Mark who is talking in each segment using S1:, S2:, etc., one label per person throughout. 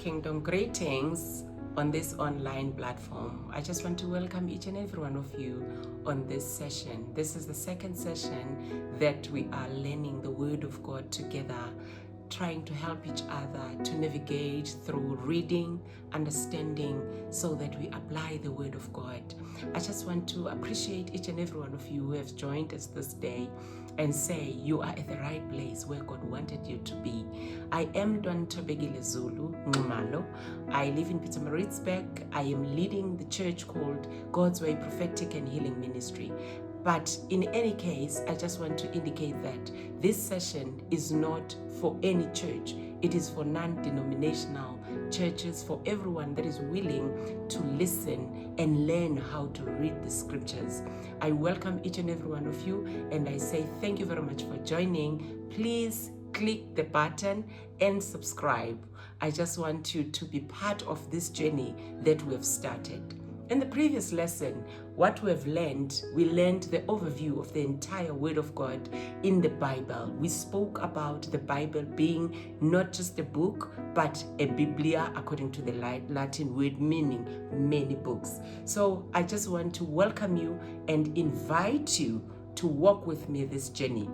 S1: Kingdom greetings on this online platform. I just want to welcome each and every one of you on this session. This is the second session that we are learning the Word of God together, trying to help each other to navigate through reading, understanding, so that we apply the Word of God. I just want to appreciate each and every one of you who have joined us this day and say you are at the right place where God wanted you to be. I am Ntobekile Zulu Nxumalo. I live in Pietermaritzburg. I am leading the church called God's Way Prophetic and Healing Ministry. But in any case, I just want to indicate that this session is not for any church. It is for non-denominational churches, for everyone that is willing to listen and learn how to read the scriptures. I welcome each and every one of you, and I say thank you very much for joining. Please click the button and subscribe. I just want you to be part of this journey that we have started. In the previous lesson, what we learned the overview of the entire Word of God in the Bible. We spoke about the Bible being not just a book, but a Biblia, according to the Latin word, meaning many books. So I just want to welcome you and invite you to walk with me this journey.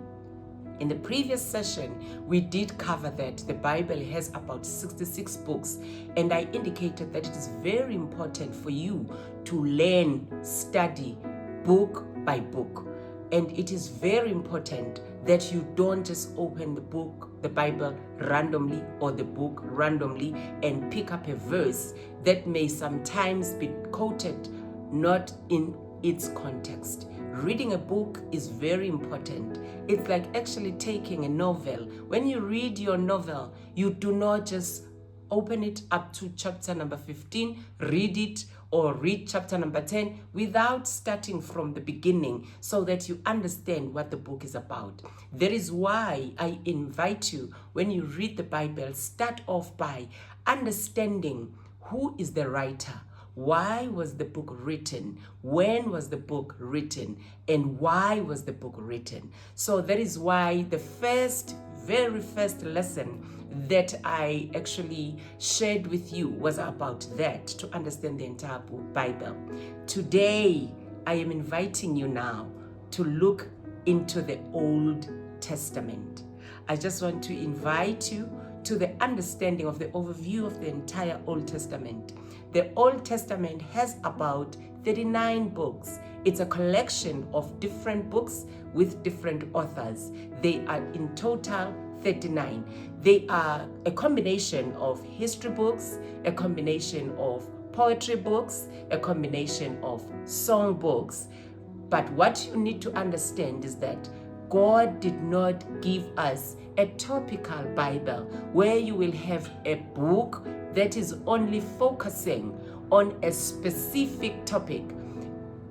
S1: In the previous session, we did cover that the Bible has about 66 books, and I indicated that it is very important for you to learn, study book by book. And it is very important that you don't just open the Bible randomly, or the book randomly, and pick up a verse that may sometimes be quoted not in its context. Reading a book is very important. It's like actually taking a novel. When you read your novel, you do not just open it up to chapter number 15, read it, or read chapter number 10 without starting from the beginning, so that you understand what the book is about. That is why I invite you, when you read the Bible, start off by understanding who is the writer. Why was the book written? When was the book written? And why was the book written? So that is why the very first lesson that I actually shared with you was about that, to understand the entire Bible. Today, I am inviting you now to look into the Old Testament. I just want to invite you to the understanding of the overview of the entire Old Testament. The Old Testament has about 39 books. It's a collection of different books with different authors. They are in total 39. They are a combination of history books, a combination of poetry books, a combination of song books. But what you need to understand is that God did not give us a topical Bible where you will have a book that is only focusing on a specific topic.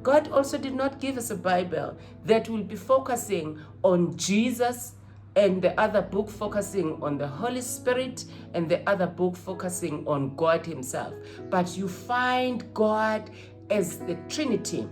S1: God also did not give us a Bible that will be focusing on Jesus, and the other book focusing on the Holy Spirit, and the other book focusing on God Himself. But you find God as the Trinity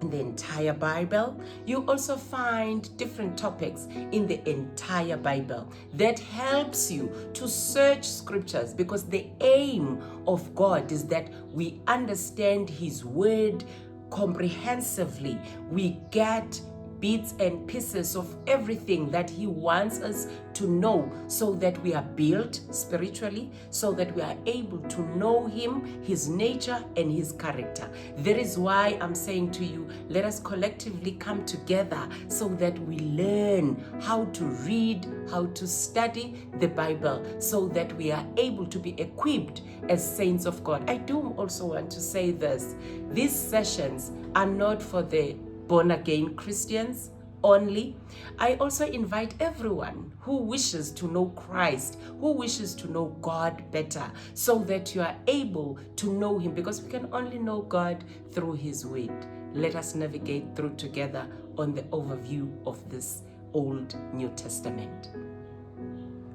S1: in the entire Bible. You also find different topics in the entire Bible that helps you to search scriptures, because the aim of God is that we understand His word comprehensively. We get bits and pieces of everything that He wants us to know, so that we are built spiritually, so that we are able to know Him, His nature, and His character. That is why I'm saying to you, let us collectively come together so that we learn how to read, how to study the Bible, so that we are able to be equipped as saints of God. I do also want to say this: these sessions are not for the born-again Christians only. I also invite everyone who wishes to know Christ, who wishes to know God better, so that you are able to know Him, because we can only know God through His word. Let us navigate through together on the overview of this Old New Testament.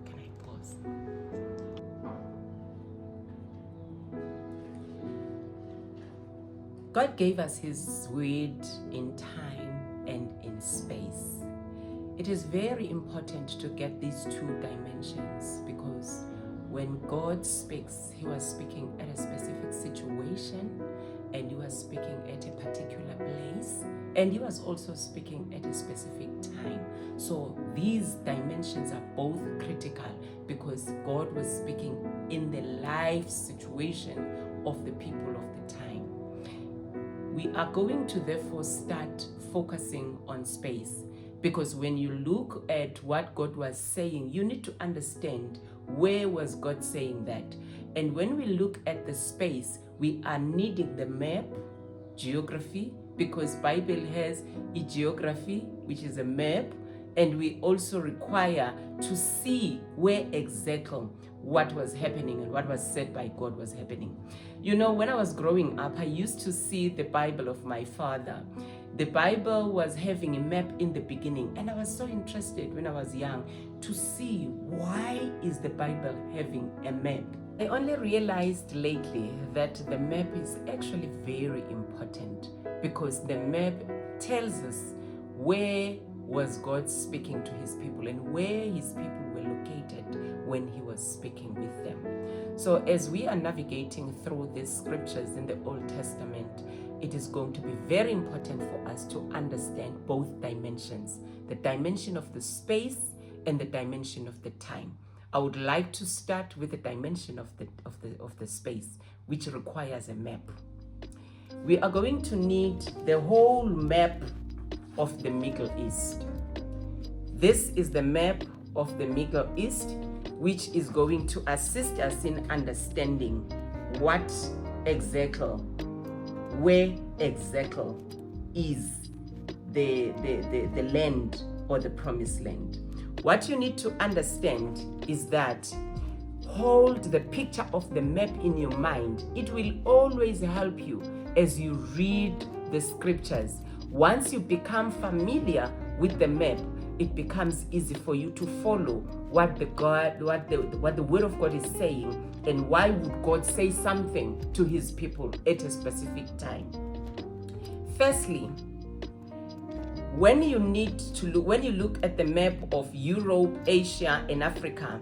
S1: Can I pause? God gave us His word in time and in space. It is very important to get these two dimensions, because when God speaks, he was speaking at a specific situation, and he was speaking at a particular place, and he was also speaking at a specific time. So these dimensions are both critical because God was speaking in the life situation of the people of the time. We are going to therefore start focusing on space, because when you look at what God was saying, you need to understand where was God saying that. And when we look at the space, we are needing the map, geography, because Bible has a geography, which is a map, and we also require to see where exactly what was happening and what was said by God was happening. You know, when I was growing up, I used to see the Bible of my father. The Bible was having a map in the beginning, and I was so interested when I was young to see why is the Bible having a map. I only realized lately that the map is actually very important, because the map tells us where was God speaking to his people and where his people were located when he was speaking with them. So as we are navigating through these scriptures in the Old Testament, it is going to be very important for us to understand both dimensions, the dimension of the space and the dimension of the time. I would like to start with the dimension of the space, which requires a map. We are going to need the whole map of the Middle East. This is the map of the Middle East, which is going to assist us in understanding what exactly, where exactly is the land or the promised land. What you need to understand is that hold the picture of the map in your mind. It will always help you as you read the scriptures. Once you become familiar with the map, it becomes easy for you to follow what the word of God is saying, and why would God say something to his people at a specific time. Firstly, when you look at the map of Europe, Asia, and Africa,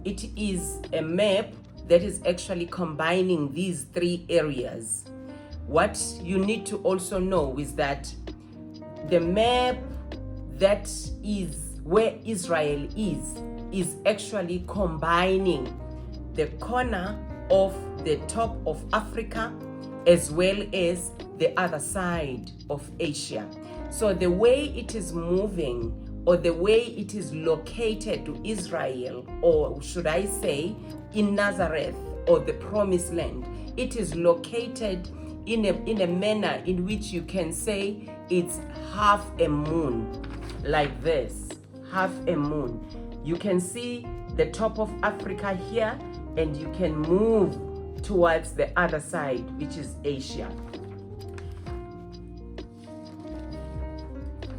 S1: it is a map that is actually combining these three areas. What you need to also know is that the map that is where Israel is actually combining the corner of the top of Africa as well as the other side of Asia. So the way it is moving, or the way it is located to Israel, or should I say in Nazareth or the promised land, it is located in a manner in which you can say it's half a moon, like this, half a moon. You can see the top of Africa here, and you can move towards the other side, which is Asia.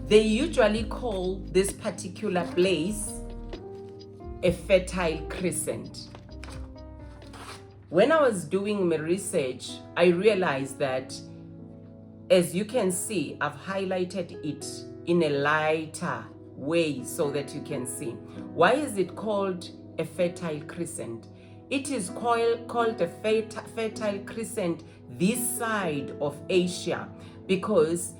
S1: They usually call this particular place a fertile crescent. When I was doing my research, I realized that, as you can see, I've highlighted it in a lighter way so that you can see. Why is it called a fertile crescent? It is called a fertile crescent this side of Asia because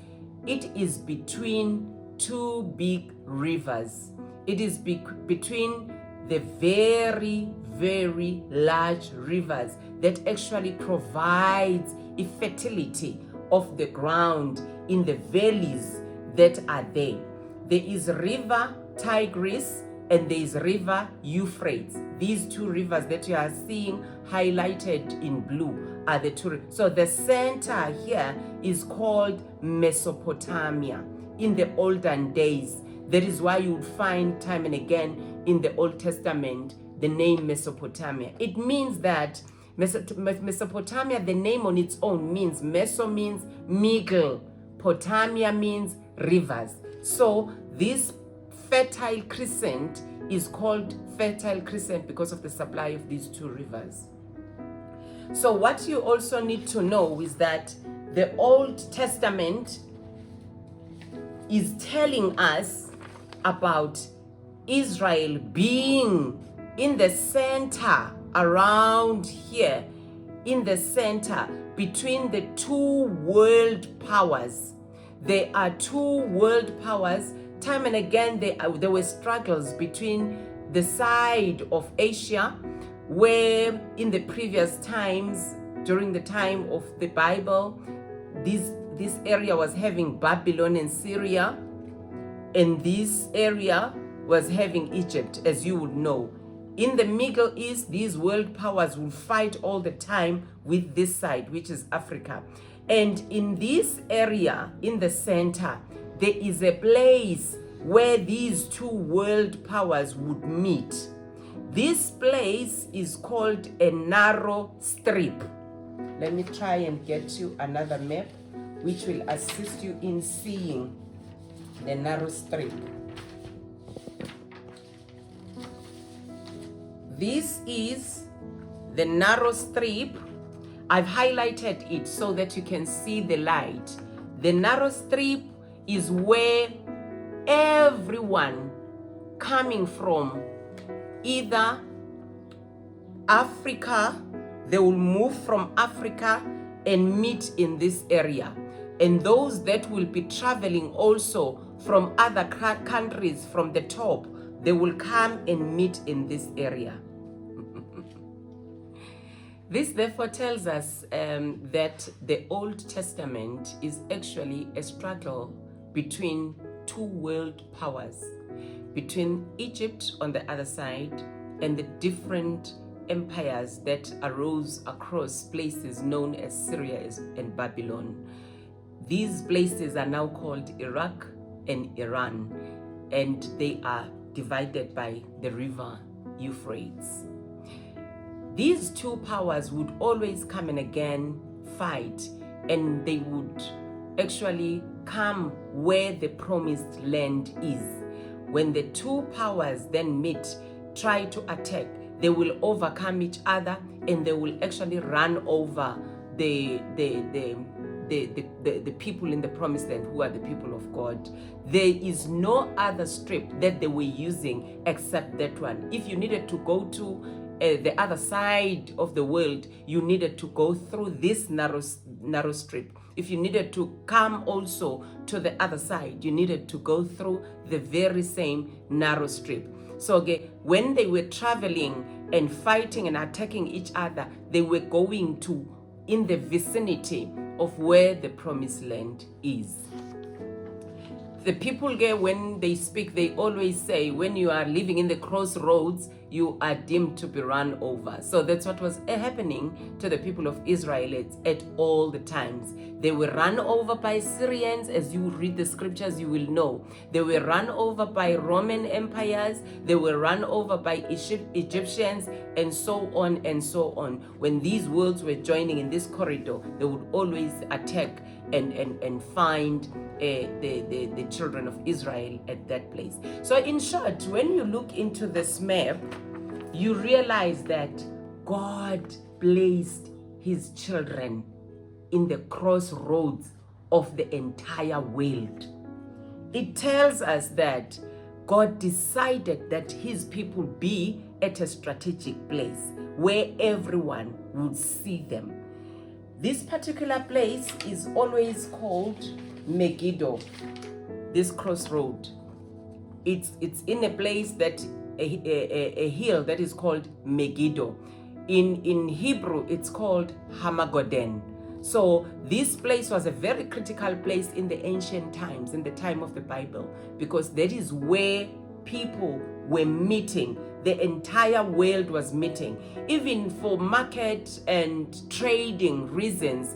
S1: it is between two big rivers. It is between the very, very large rivers that actually provides a fertility of the ground in the valleys that are there. There is river Tigris and there is river Euphrates. These two rivers that you are seeing highlighted in blue are the two. So the center here is called Mesopotamia in the olden days. That is why you would find time and again in the Old Testament the name Mesopotamia. It means that Mesopotamia, the name on its own means, Meso means middle, Potamia means rivers. So this fertile crescent is called fertile crescent because of the supply of these two rivers. So what you also need to know is that the Old Testament is telling us about Israel being in the center around here in the center between the two world powers. There are two world powers. Time and again, there were struggles between the side of Asia, where in the previous times, during the time of the Bible, this area was having Babylon and Syria, and this area was having Egypt, as you would know. In the Middle East, these world powers will fight all the time with this side, which is Africa. And in this area, in the center, there is a place where these two world powers would meet. This place is called a narrow strip. Let me try and get you another map which will assist you in seeing the narrow strip. This is the narrow strip. I've highlighted it so that you can see the light. The narrow strip is where everyone coming from either Africa, they will move from Africa and meet in this area. And those that will be traveling also from other countries from the top, they will come and meet in this area. This therefore tells us that the Old Testament is actually a struggle between two world powers, between Egypt on the other side and the different empires that arose across places known as Syria and Babylon. These places are now called Iraq and Iran, and they are divided by the river Euphrates. These two powers would always come and again fight, and they would actually come where the promised land is. When the two powers then meet, try to attack, they will overcome each other, and they will actually run over the people in the promised land, who are the people of God. There is no other strip that they were using except that one. If you needed to go to the other side of the world, you needed to go through this narrow strip. If you needed to come also to the other side, you needed to go through the very same narrow strip. So when they were traveling and fighting and attacking each other, they were going to in the vicinity of where the promised land is. The people there, when they speak, they always say, when you are living in the crossroads, you are deemed to be run over. So that's what was happening to the people of Israel at all the times. They were run over by Syrians. As you read the scriptures, you will know. They were run over by Roman empires. They were run over by Egyptians, and so on and so on. When these worlds were joining in this corridor, they would always attack and find the children of Israel at that place. So in short, when you look into this map, you realize that God placed his children in the crossroads of the entire world. It tells us that God decided that his people be at a strategic place where everyone would see them. This particular place is always called Megiddo, this crossroad. It's in a place that a hill that is called Megiddo. In Hebrew, it's called Hamagoden. So this place was a very critical place in the ancient times, in the time of the Bible, because that is where people were meeting. The entire world was meeting. Even for market and trading reasons,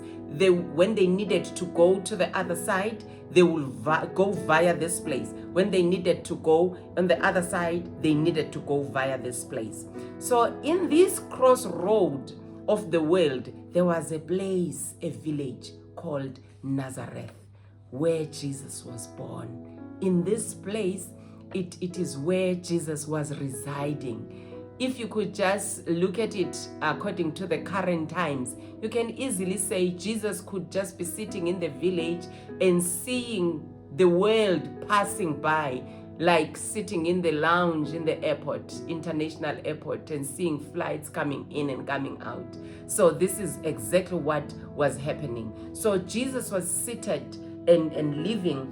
S1: when they needed to go to the other side, they will go via this place. When they needed to go on the other side, they needed to go via this place. So in this crossroad of the world, there was a place, a village called Nazareth, where Jesus was born. In this place, it is where Jesus was residing. If you could just look at it according to the current times, you can easily say Jesus could just be sitting in the village and seeing the world passing by, like sitting in the lounge in the airport, international airport, and seeing flights coming in and coming out. So this is exactly what was happening. So Jesus was seated and living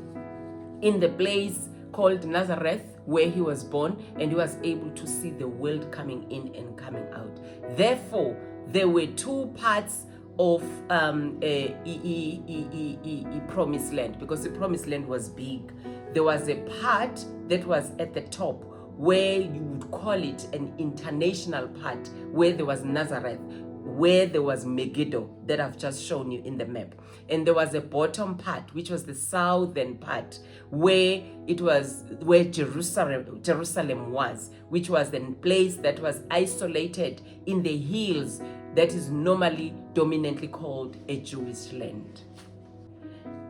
S1: in the place called Nazareth, where he was born, and he was able to see the world coming in and coming out. Therefore, there were two parts of promised land, because the promised land was big. There was a part that was at the top, where you would call it an international part, where there was Nazareth, where there was Megiddo that I've just shown you in the map. And there was a bottom part, which was the southern part, where it was where Jerusalem was, which was the place that was isolated in the hills that is normally dominantly called a Jewish land.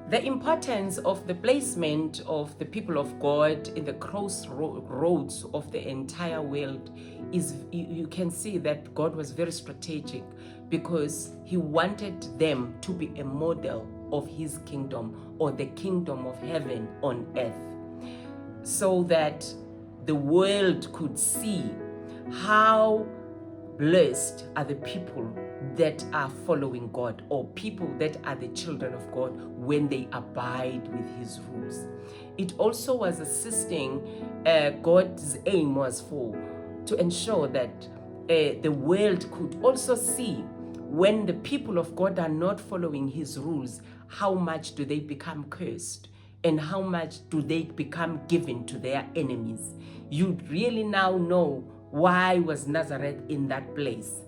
S1: The importance of the placement of the people of God in the crossroads of the entire world is, you can see that God was very strategic, because he wanted them to be a model of his kingdom, or the kingdom of heaven on earth, so that the world could see how blessed are the people that are following God, or people that are the children of God, when they abide with his rules. It also was assisting, God's aim was to ensure that the world could also see, when the people of God are not following his rules, how much do they become cursed, and how much do they become given to their enemies. You really now know why was Nazareth in that place.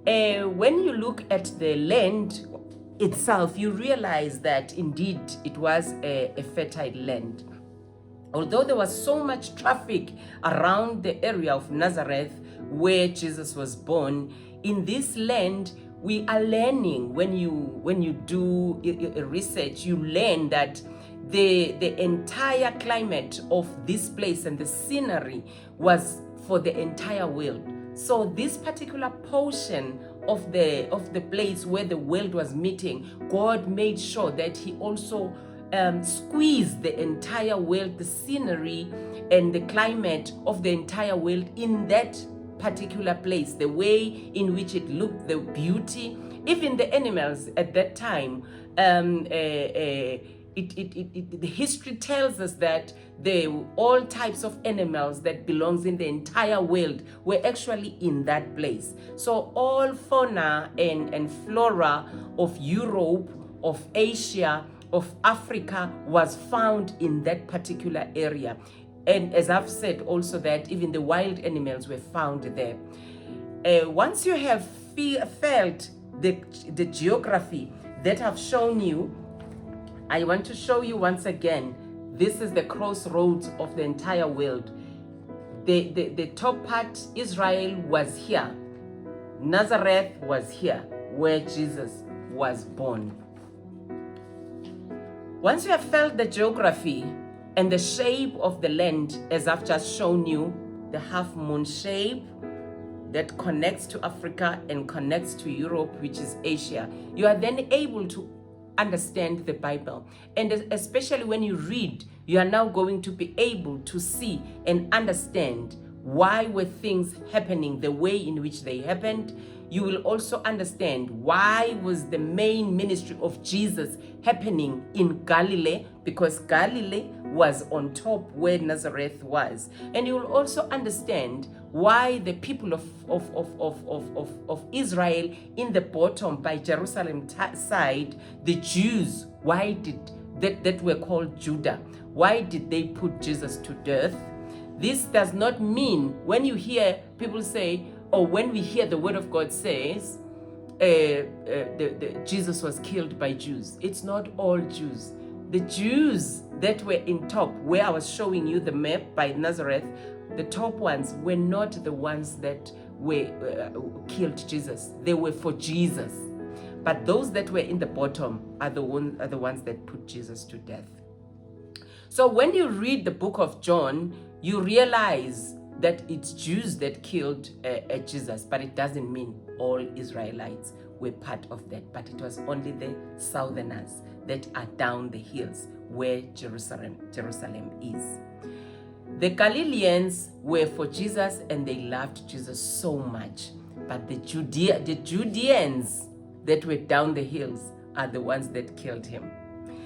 S1: When you look at the land itself, you realize that indeed it was a fertile land. Although there was so much traffic around the area of Nazareth where Jesus was born, in this land we are learning, when you do research, you learn that the entire climate of this place and the scenery was for the entire world. So this particular portion of the place where the world was meeting, God made sure that he also squeezed the entire world, the scenery and the climate of the entire world in that particular place, the way in which it looked, the beauty, even the animals at that time. The history tells us that all types of animals that belongs in the entire world were actually in that place. So all fauna and flora of Europe, of Asia, of Africa was found in that particular area. And as I've said also, that even the wild animals were found there. Once you have felt the geography that I've shown you, I want to show you once again, this is the crossroads of the entire world. The top part, Israel, was here. Nazareth was here, where Jesus was born. Once you have felt the geography and the shape of the land, as I've just shown you, the half moon shape that connects to Africa and connects to Europe, which is Asia, you are then able to understand the Bible. And especially when you read, you are now going to be able to see and understand why were things happening the way in which they happened. You will also understand why was the main ministry of Jesus happening in Galilee, because Galilee was on top where Nazareth was. And you will also understand why the people of Israel in the bottom by Jerusalem side, the Jews, why did that were called Judah, why did they put Jesus to death? This does not mean when you hear people say, or when we hear the word of God says, Jesus was killed by Jews. It's not all Jews. The Jews that were in top, where I was showing you the map by Nazareth, the top ones were not the ones that were killed Jesus. They were for Jesus. But those that were in the bottom are the ones that put Jesus to death. So when you read the book of John, you realize that it's Jews that killed Jesus, but it doesn't mean all Israelites were part of that. But it was only the southerners that are down the hills where Jerusalem is. The Galileans were for Jesus and they loved Jesus so much. But the Judeans that were down the hills are the ones that killed him.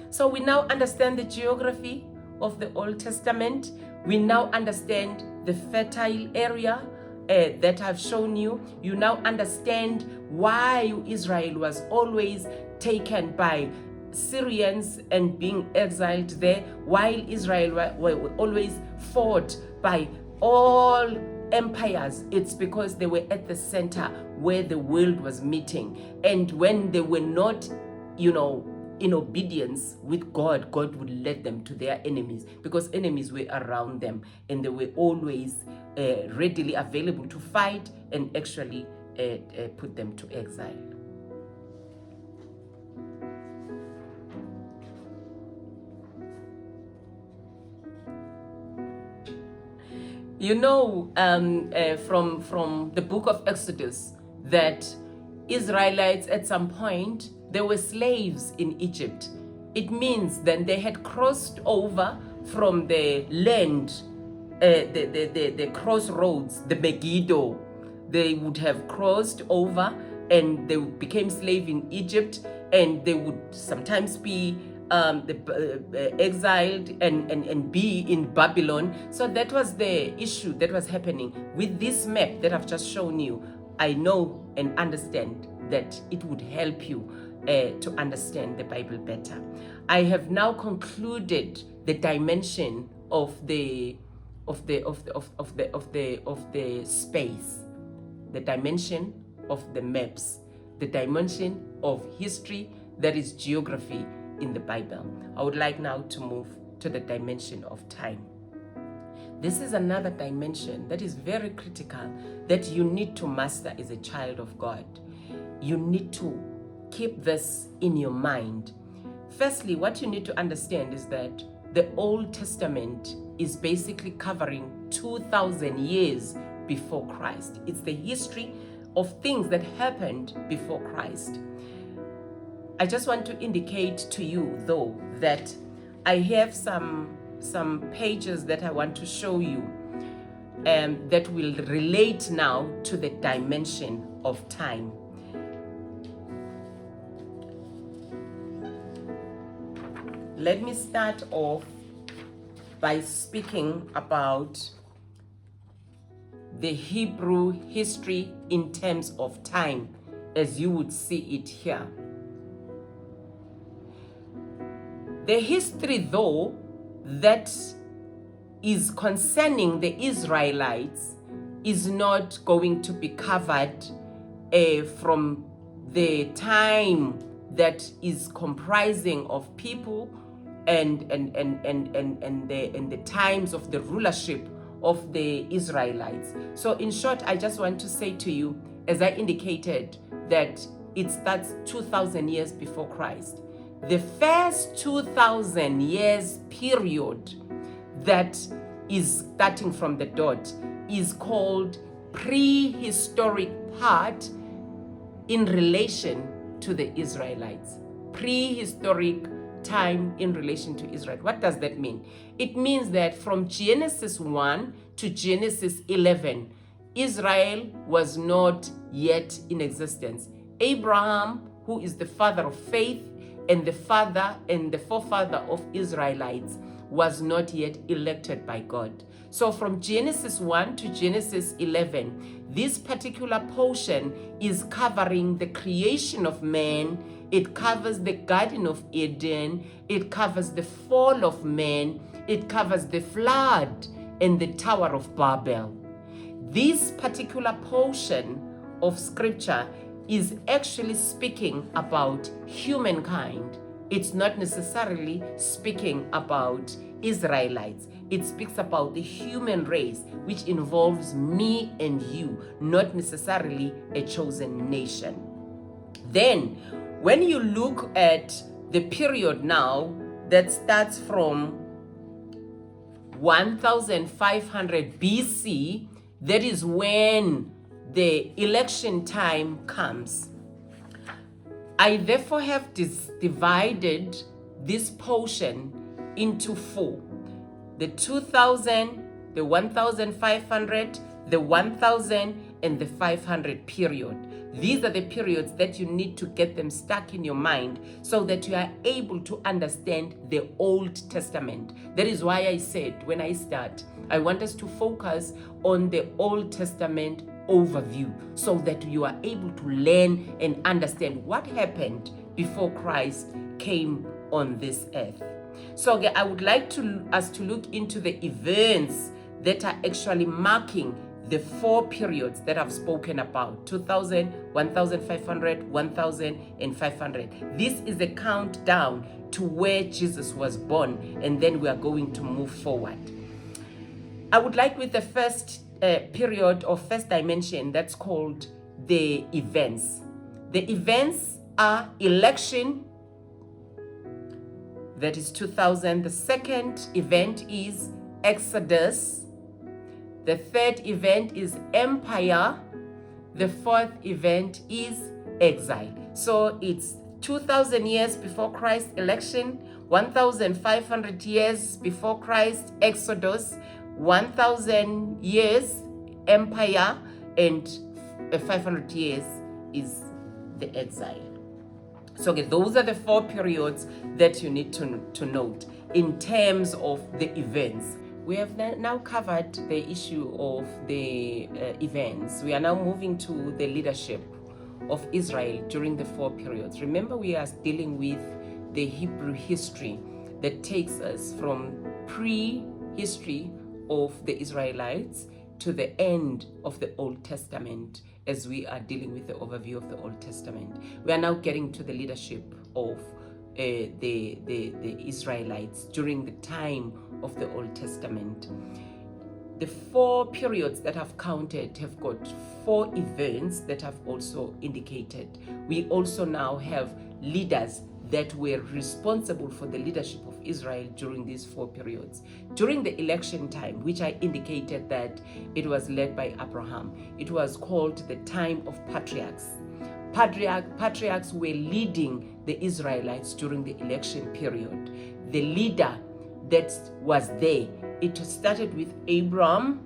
S1: So we now understand the geography of the Old Testament. We now understand the fertile area that I've shown you. You now understand why Israel was always taken by Syrians and being exiled there, while Israel were always fought by all empires. It's because they were at the center where the world was meeting. And when they were not, in obedience with God, God would lead them to their enemies, because enemies were around them and they were always readily available to fight and actually put them to exile. From the book of Exodus, that Israelites at some point, they were slaves in Egypt. It means then they had crossed over from the land, the crossroads, the Megiddo. They would have crossed over and they became slave in Egypt, and they would sometimes be exiled and be in Babylon. So that was the issue that was happening. With this map that I've just shown you, I know and understand that it would help you to understand the Bible better. I have now concluded the dimension of the space, the dimension of the maps, the dimension of history, that is geography in the Bible. I would like now to move to the dimension of time. This is another dimension that is very critical, that you need to master as a child of God. You need to keep this in your mind. Firstly, what you need to understand is that the Old Testament is basically covering 2,000 years before Christ. It's the history of things that happened before Christ. I just want to indicate to you, though, that I have some pages that I want to show you that will relate now to the dimension of time. Let me start off by speaking about the Hebrew history in terms of time, as you would see it here. The history, though, that is concerning the Israelites is not going to be covered from the time that is comprising of people and the times of the rulership of the Israelites. So in short, I just want to say to you, as I indicated, that it starts 2,000 years before Christ. The first 2,000 years period that is starting from the dot is called prehistoric part in relation to the Israelites. Prehistoric time in relation to Israel. What does that mean? It means that from Genesis 1 to Genesis 11, Israel was not yet in existence. Abraham, who is the father of faith and the father and the forefather of Israelites, was not yet elected by God. So from Genesis 1 to Genesis 11, this particular portion is covering the creation of man. It covers the Garden of Eden. It covers the fall of man. It covers the flood and the Tower of Babel. This particular portion of scripture is actually speaking about humankind. It's not necessarily speaking about Israelites. It speaks about the human race, which involves me and you, not necessarily a chosen nation. Then, when you look at the period now that starts from 1500 BC, that is when the election time comes. I therefore have divided this portion into four: the 2000, the 1500, the 1000, and the 500 period. These are the periods that you need to get them stuck in your mind so that you are able to understand the Old Testament. That is why I said when I start, I want us to focus on the Old Testament overview so that you are able to learn and understand what happened before Christ came on this earth. So I would like us to look into the events that are actually marking the four periods that I've spoken about: 2000, 1500, 1000, and 500. This is a countdown to where Jesus was born, and then we are going to move forward. I would like with the first period or first dimension, that's called the events. The events are election, that is 2000. The second event is Exodus. The third event is empire. The fourth event is exile. So it's 2000 years before Christ, election; 1500 years before Christ, Exodus; 1000 years, empire; and 500 years is the exile. So those are the four periods that you need to note in terms of the events. We have now covered the issue of the events. We are now moving to the leadership of Israel during the four periods. Remember, we are dealing with the Hebrew history that takes us from pre-history of the Israelites to the end of the Old Testament, as we are dealing with the overview of the Old Testament. We are now getting to the leadership of the Israelites during the time of the Old Testament. The four periods that I've counted have got four events that I've also indicated. We also now have leaders that were responsible for the leadership of Israel during these four periods. During the election time, which I indicated that it was led by Abraham, it was called the time of patriarchs. Patriarchs were leading the Israelites during the election period. The leader that was there, it started with Abraham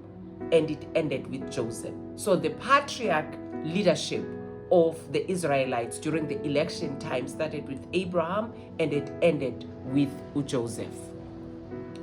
S1: and it ended with Joseph. So the patriarch leadership of the Israelites during the election time started with Abraham and it ended with Joseph.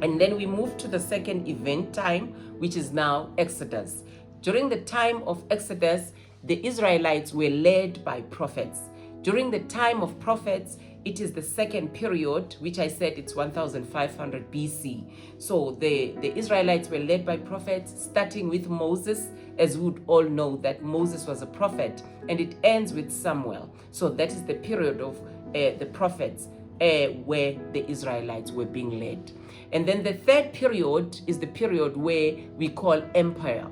S1: And then we move to the second event time, which is now Exodus. During the time of Exodus, the Israelites were led by prophets. During the time of prophets, it is the second period, which I said it's 1500 BC. So the Israelites were led by prophets, starting with Moses, as we would all know that Moses was a prophet, and it ends with Samuel. So that is the period of the prophets where the Israelites were being led. And then the third period is the period where we call empire.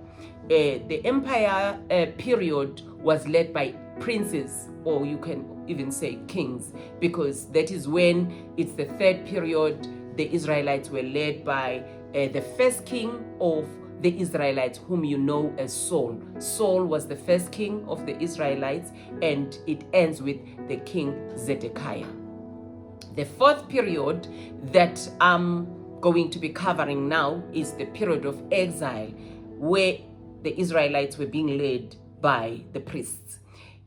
S1: The empire period was led by princes, or you can even say kings, because that is when it's the third period. The Israelites were led by the first king of the Israelites, whom you know as Saul. Saul was the first king of the Israelites, and it ends with the king Zedekiah. The fourth period that I'm going to be covering now is the period of exile, where the Israelites were being led by the priests.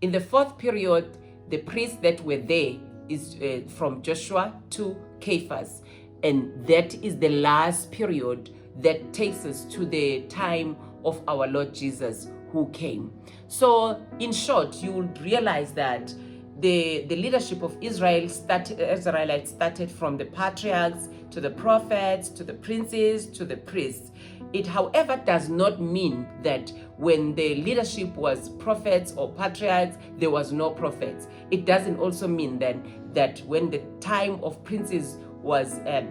S1: In the fourth period, the priests that were there is from Joshua to Caiaphas, and that is the last period that takes us to the time of our Lord Jesus, who came. So in short, you will realize that the leadership of Israelites started from the patriarchs to the prophets to the princes to the priests. It, however, does not mean that when the leadership was prophets or patriarchs, there was no prophets. It doesn't also mean then that when the time of princes was as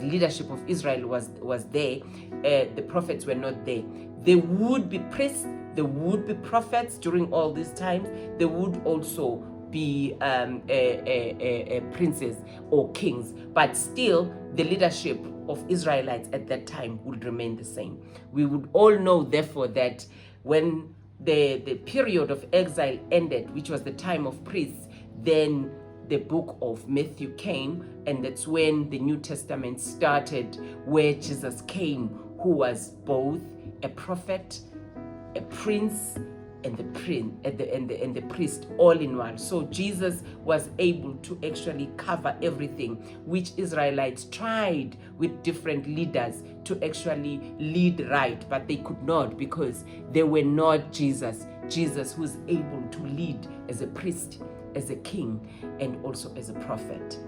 S1: leadership of Israel was there, the prophets were not there. There would be priests, there would be prophets during all these times. There would also be princes or kings, but still the leadership of Israelites at that time would remain the same. We would all know, therefore, that when the period of exile ended, which was the time of priests, then the book of Matthew came, and that's when the New Testament started, where Jesus came, who was both a prophet, a prince, and the priest all in one. So Jesus was able to actually cover everything, which Israelites tried with different leaders to actually lead right, but they could not, because they were not Jesus. Jesus, who's able to lead as a priest, as a king, and also as a prophet.